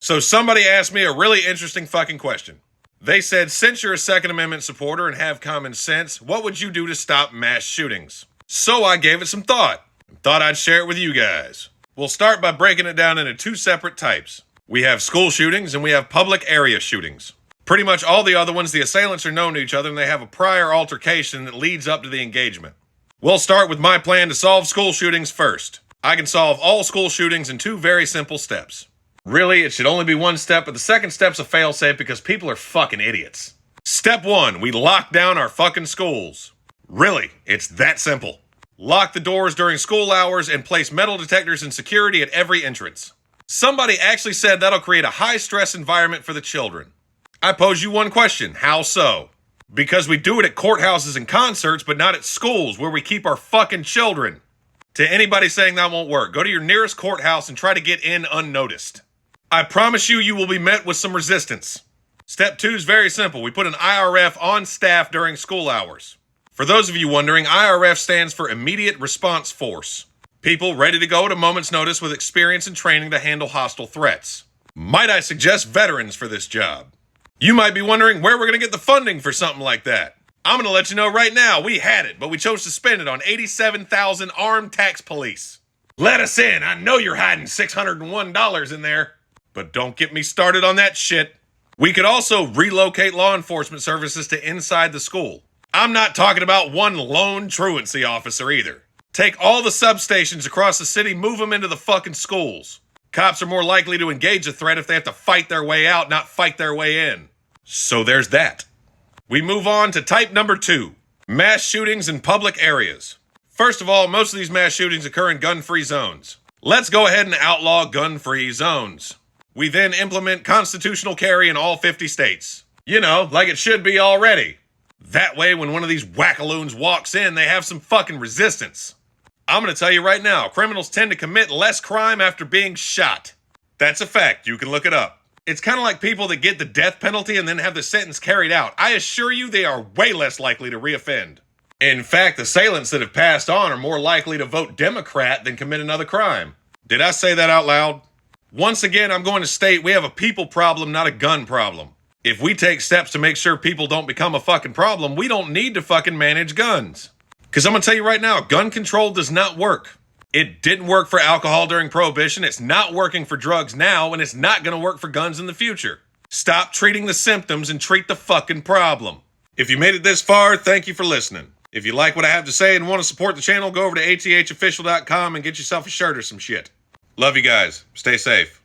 So somebody asked me a really interesting fucking question. They said, since you're a Second Amendment supporter and have common sense, what would you do to stop mass shootings? So I gave it some thought. Thought I'd share it with you guys. We'll start by breaking it down into two separate types. We have school shootings and we have public area shootings. Pretty much all the other ones, the assailants are known to each other and they have a prior altercation that leads up to the engagement. We'll start with my plan to solve school shootings first. I can solve all school shootings in two very simple steps. Really, it should only be one step, but the second step's a failsafe because people are fucking idiots. Step 1, we lock down our fucking schools. Really, it's that simple. Lock the doors during school hours and place metal detectors and security at every entrance. Somebody actually said that'll create a high-stress environment for the children. I pose you one question, how so? Because we do it at courthouses and concerts, but not at schools where we keep our fucking children. To anybody saying that won't work, go to your nearest courthouse and try to get in unnoticed. I promise you, you will be met with some resistance. Step 2 is very simple. We put an IRF on staff during school hours. For those of you wondering, IRF stands for Immediate Response Force. People ready to go at a moment's notice with experience and training to handle hostile threats. Might I suggest veterans for this job? You might be wondering where we're going to get the funding for something like that. I'm going to let you know right now, we had it, but we chose to spend it on 87,000 armed tax police. Let us in. I know you're hiding $601 in there. But don't get me started on that shit. We could also relocate law enforcement services to inside the school. I'm not talking about one lone truancy officer either. Take all the substations across the city, move them into the fucking schools. Cops are more likely to engage a threat if they have to fight their way out, not fight their way in. So there's that. We move on to type number 2, mass shootings in public areas. First of all, most of these mass shootings occur in gun-free zones. Let's go ahead and outlaw gun-free zones. We then implement constitutional carry in all 50 states. You know, like it should be already. That way, when one of these wackaloons walks in, they have some fucking resistance. I'm gonna tell you right now, criminals tend to commit less crime after being shot. That's a fact, you can look it up. It's kind of like people that get the death penalty and then have the sentence carried out. I assure you they are way less likely to reoffend. In fact, assailants that have passed on are more likely to vote Democrat than commit another crime. Did I say that out loud? Once again, I'm going to state we have a people problem, not a gun problem. If we take steps to make sure people don't become a fucking problem, we don't need to fucking manage guns. Because I'm going to tell you right now, gun control does not work. It didn't work for alcohol during Prohibition, it's not working for drugs now, and it's not going to work for guns in the future. Stop treating the symptoms and treat the fucking problem. If you made it this far, thank you for listening. If you like what I have to say and want to support the channel, go over to athofficial.com and get yourself a shirt or some shit. Love you guys. Stay safe.